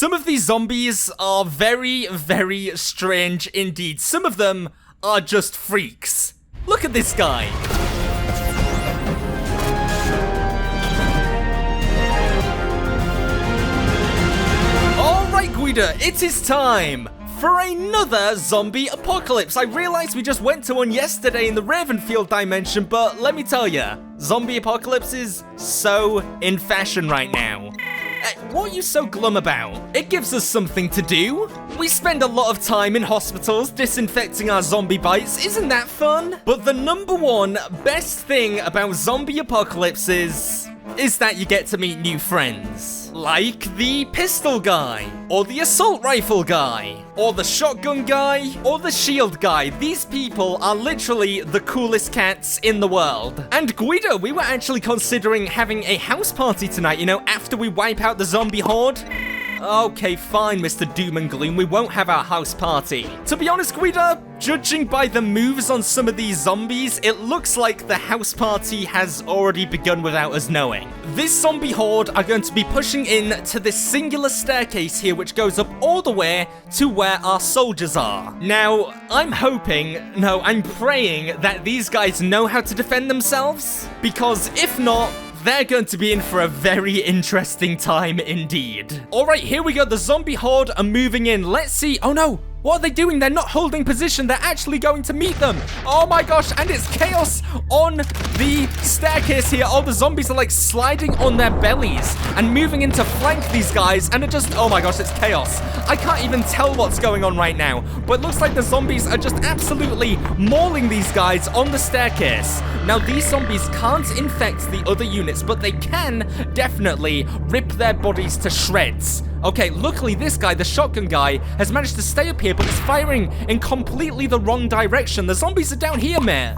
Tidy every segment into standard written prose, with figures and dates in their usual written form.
Some of these zombies are very, very strange indeed. Some of them are just freaks. Look at this guy. Alright, G.U.I.D.O, it is time for another zombie apocalypse. I realized we just went to one yesterday in the Ravenfield dimension, but let me tell you, zombie apocalypse is so in fashion right now. What are you so glum about? It gives us something to do. We spend a lot of time in hospitals disinfecting our zombie bites. Isn't that fun? But the number one best thing about zombie apocalypses is that you get to meet new friends. Like the pistol guy, or the assault rifle guy, or the shotgun guy, or the shield guy. These people are literally the coolest cats in the world. And G.U.I.D.O, we were actually considering having a house party tonight, you know, after we wipe out the zombie horde. Okay, fine, Mr. Doom and Gloom, we won't have our house party. To be honest, G.U.I.D.O, judging by the moves on some of these zombies, it looks like the house party has already begun without us knowing. This zombie horde are going to be pushing in to this singular staircase here, which goes up all the way to where our soldiers are. Now, I'm praying that these guys know how to defend themselves, because if not, they're going to be in for a very interesting time indeed. Alright, here we go. The zombie horde are moving in. Let's see. Oh no. What are they doing? They're not holding position. They're actually going to meet them. Oh my gosh. And it's chaos on the staircase here. All the zombies are like sliding on their bellies and moving in to flank these guys. And it just, oh my gosh, it's chaos. I can't even tell what's going on right now. But it looks like the zombies are just absolutely mauling these guys on the staircase. Now, these zombies can't infect the other units, but they can definitely rip their bodies to shreds. Okay, luckily this guy, the shotgun guy, has managed to stay up here, but he's firing in completely the wrong direction. The zombies are down here, man.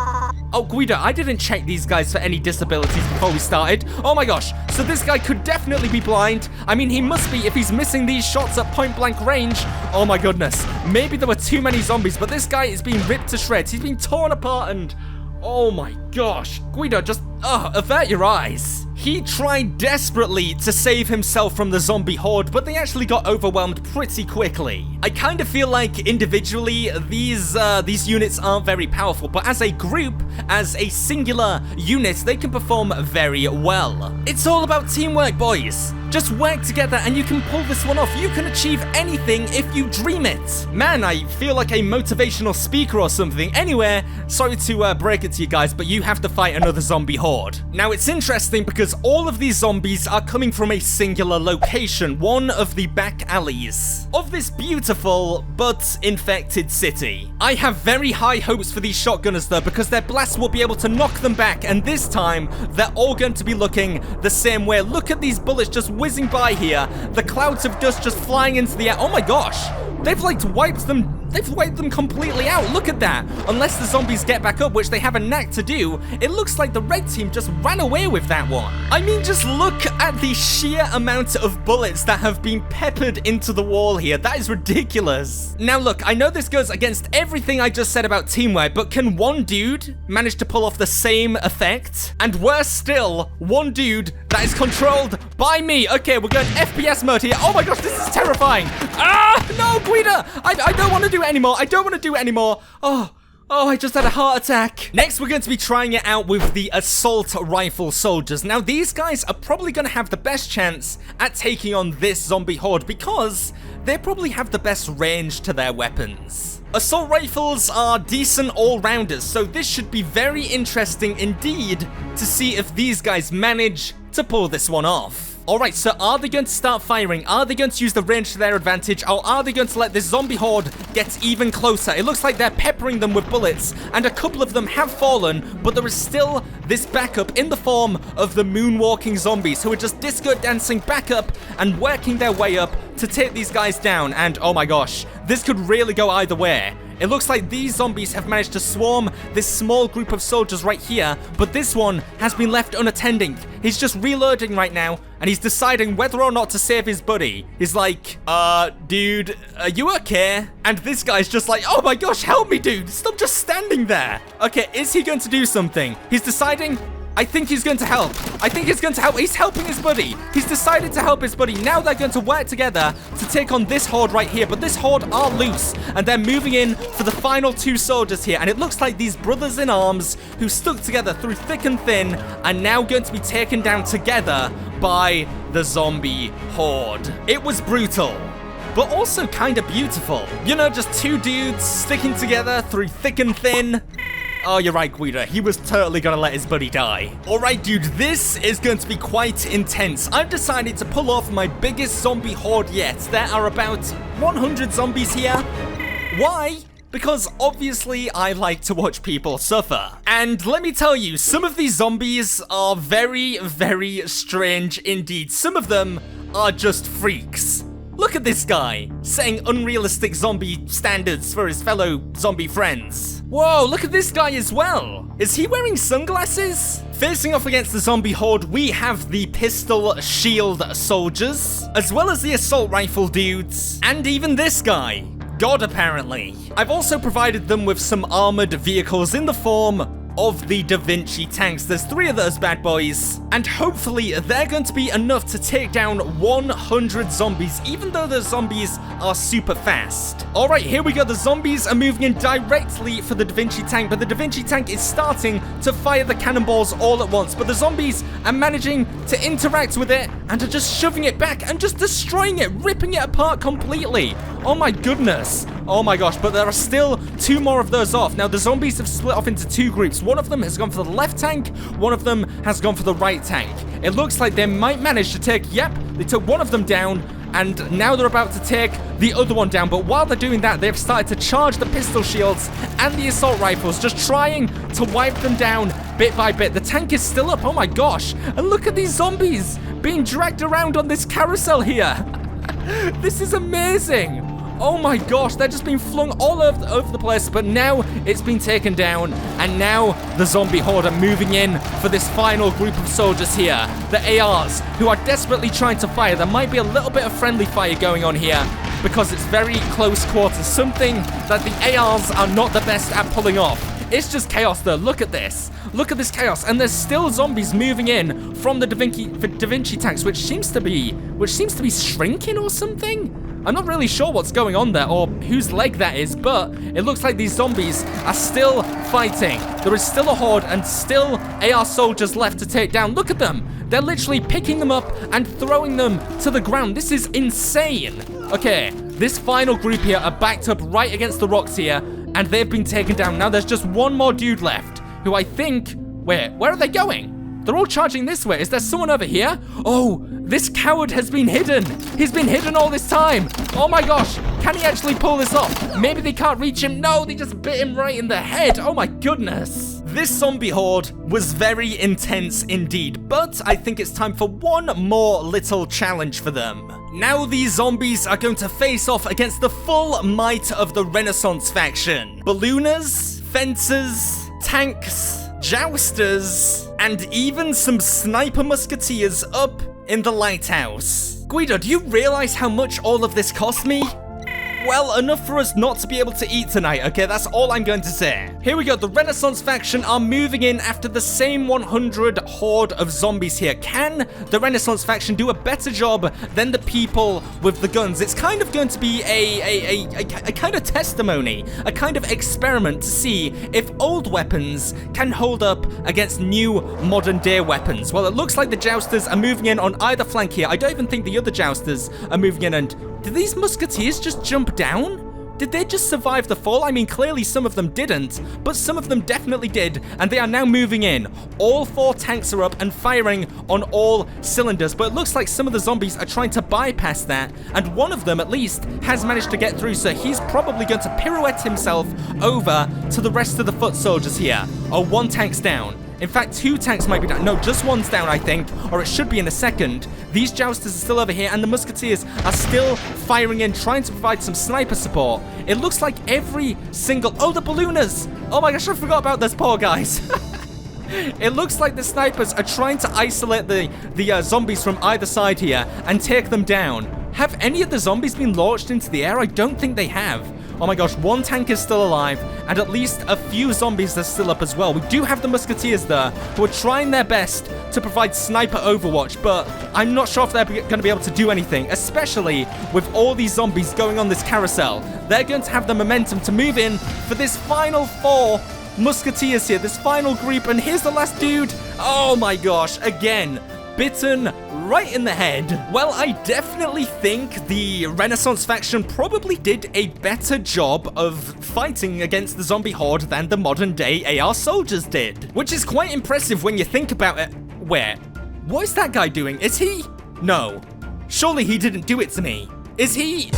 Oh, G.U.I.D.O, I didn't check these guys for any disabilities before we started. Oh my gosh, so this guy could definitely be blind. I mean, he must be if he's missing these shots at point blank range. Oh my goodness, maybe there were too many zombies, but this guy is being ripped to shreds. He's being torn apart and... oh my gosh, G.U.I.D.O, just, avert your eyes. He tried desperately to save himself from the zombie horde, but they actually got overwhelmed pretty quickly. I kind of feel like individually, these units aren't very powerful, but as a group, as a singular unit, they can perform very well. It's all about teamwork, boys. Just work together and you can pull this one off. You can achieve anything if you dream it. Man, I feel like a motivational speaker or something. Anyway, sorry to break it to you guys, but you have to fight another zombie horde. Now, it's interesting because all of these zombies are coming from a singular location, one of the back alleys of this beautiful but infected city. I have very high hopes for these shotgunners though, because their blasts will be able to knock them back, and this time they're all going to be looking the same way. Look at these bullets just whizzing by here. The clouds of dust just flying into the air. Oh my gosh. They've like wiped them completely out. Look at that. Unless the zombies get back up, which they have a knack to do, it looks like the red team just ran away with that one. I mean, just look at the sheer amount of bullets that have been peppered into the wall here. That is ridiculous. Now look, I know this goes against everything I just said about teamwork, but can one dude manage to pull off the same effect? And worse still, one dude that is controlled by me. Okay, we're going FPS mode here. Oh my gosh, this is terrifying. Ah, no, G.U.I.D.O, I don't want to do it anymore. I don't want to do it anymore. Oh, I just had a heart attack. Next, we're going to be trying it out with the assault rifle soldiers. Now, these guys are probably going to have the best chance at taking on this zombie horde because they probably have the best range to their weapons. Assault rifles are decent all-rounders, so this should be very interesting indeed to see if these guys manage to pull this one off. Alright, so are they going to start firing? Are they going to use the range to their advantage? Or are they going to let this zombie horde get even closer? It looks like they're peppering them with bullets, and a couple of them have fallen, but there is still this backup in the form of the moonwalking zombies who are just disco dancing back up and working their way up to take these guys down. And oh my gosh, this could really go either way. It looks like these zombies have managed to swarm this small group of soldiers right here, but this one has been left unattended. He's just reloading right now, and he's deciding whether or not to save his buddy. He's like, dude, are you okay? And this guy's just like, oh my gosh, help me, dude. Stop just standing there. Okay, is he going to do something? He's deciding, I think he's going to help. I think he's going to help. He's helping his buddy. He's decided to help his buddy. Now they're going to work together to take on this horde right here. But this horde are loose, and they're moving in for the final 2 soldiers here. And it looks like these brothers in arms who stuck together through thick and thin are now going to be taken down together by the zombie horde. It was brutal, but also kind of beautiful. You know, just 2 dudes sticking together through thick and thin. Oh, you're right, G.U.I.D.O. He was totally gonna let his buddy die. Alright, dude, this is going to be quite intense. I've decided to pull off my biggest zombie horde yet. There are about 100 zombies here. Why? Because obviously I like to watch people suffer. And let me tell you, some of these zombies are very, very strange indeed. Some of them are just freaks. Look at this guy, setting unrealistic zombie standards for his fellow zombie friends. Whoa, look at this guy as well. Is he wearing sunglasses? Facing off against the zombie horde, we have the pistol shield soldiers, as well as the assault rifle dudes, and even this guy. God, apparently. I've also provided them with some armored vehicles in the form of the Da Vinci tanks. There's 3 of those bad boys, and hopefully they're going to be enough to take down 100 zombies, even though the zombies are super fast. All right, here we go. The zombies are moving in directly for the Da Vinci tank, but the Da Vinci tank is starting to fire the cannonballs all at once, but the zombies are managing to interact with it and are just shoving it back and just destroying it, ripping it apart completely. Oh my goodness. Oh my gosh, but there are still 2 more of those off. Now, the zombies have split off into 2 groups. One of them has gone for the left tank, one of them has gone for the right tank. It looks like they might manage to take, yep, they took one of them down, and now they're about to take the other one down. But while they're doing that, they've started to charge the pistol shields and the assault rifles, just trying to wipe them down bit by bit. The tank is still up, oh my gosh. And look at these zombies being dragged around on this carousel here. This is amazing. Oh my gosh, they're just being flung all over the place, but now it's been taken down, and now the zombie horde are moving in for this final group of soldiers here. The ARs, who are desperately trying to fire. There might be a little bit of friendly fire going on here, because it's very close quarters, something that the ARs are not the best at pulling off. It's just chaos though. Look at this. Look at this chaos. And there's still zombies moving in from the Da Vinci tanks, which seems to be shrinking or something. I'm not really sure what's going on there or whose leg that is, but it looks like these zombies are still fighting. There is still a horde and still AR soldiers left to take down. Look at them. They're literally picking them up and throwing them to the ground. This is insane. Okay, this final group here are backed up right against the rocks here, and they've been taken down. Now there's just one more dude left, who I think... Where are they going? They're all charging this way. Is there someone over here? Oh, this coward has been hidden. He's been hidden all this time. Oh my gosh. Can he actually pull this off? Maybe they can't reach him. No, they just bit him right in the head. Oh my goodness. This zombie horde was very intense indeed, but I think it's time for one more little challenge for them. Now these zombies are going to face off against the full might of the Renaissance faction. Ballooners, fencers, tanks, jousters, and even some sniper musketeers up in the lighthouse. G.U.I.D.O, do you realize how much all of this cost me? Well, enough for us not to be able to eat tonight, okay? That's all I'm going to say. Here we go. The Renaissance faction are moving in after the same 100 horde of zombies here. Can the Renaissance faction do a better job than the people with the guns? It's kind of going to be a kind of testimony, a kind of experiment to see if old weapons can hold up against new modern day weapons. Well, it looks like the jousters are moving in on either flank here. I don't even think the other jousters are moving in. And did these musketeers just jump down? Did they just survive the fall? I mean, clearly some of them didn't, but some of them definitely did, and they are now moving in. All 4 tanks are up and firing on all cylinders, but it looks like some of the zombies are trying to bypass that, and one of them, at least, has managed to get through, so he's probably going to pirouette himself over to the rest of the foot soldiers here. Oh, 1 tank's down. In fact, 2 tanks might be down. No, just 1's down, I think, or it should be in a second. These jousters are still over here, and the musketeers are still firing in, trying to provide some sniper support. It looks like every single... Oh, the ballooners! Oh my gosh, I forgot about those poor guys. It looks like the snipers are trying to isolate the zombies from either side here and take them down. Have any of the zombies been launched into the air? I don't think they have. Oh my gosh, one tank is still alive, and at least a few zombies are still up as well. We do have the musketeers there, who are trying their best to provide sniper overwatch, but I'm not sure if they're going to be able to do anything, especially with all these zombies going on this carousel. They're going to have the momentum to move in for this final 4 musketeers here, this final group, and here's the last dude. Oh my gosh, again, bitten right in the head. Well, I definitely think the Renaissance faction probably did a better job of fighting against the zombie horde than the modern day AR soldiers did, which is quite impressive when you think about it. Where? What is that guy doing? Is he? No. Surely he didn't do it to me. Is he?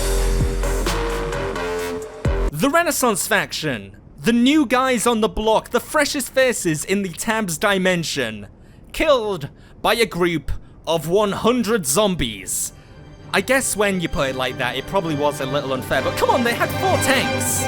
The Renaissance faction. The new guys on the block, the freshest faces in the Tabs dimension. Killed by a group of 100 zombies. I guess when you put it like that, it probably was a little unfair, but come on, they had 4 tanks.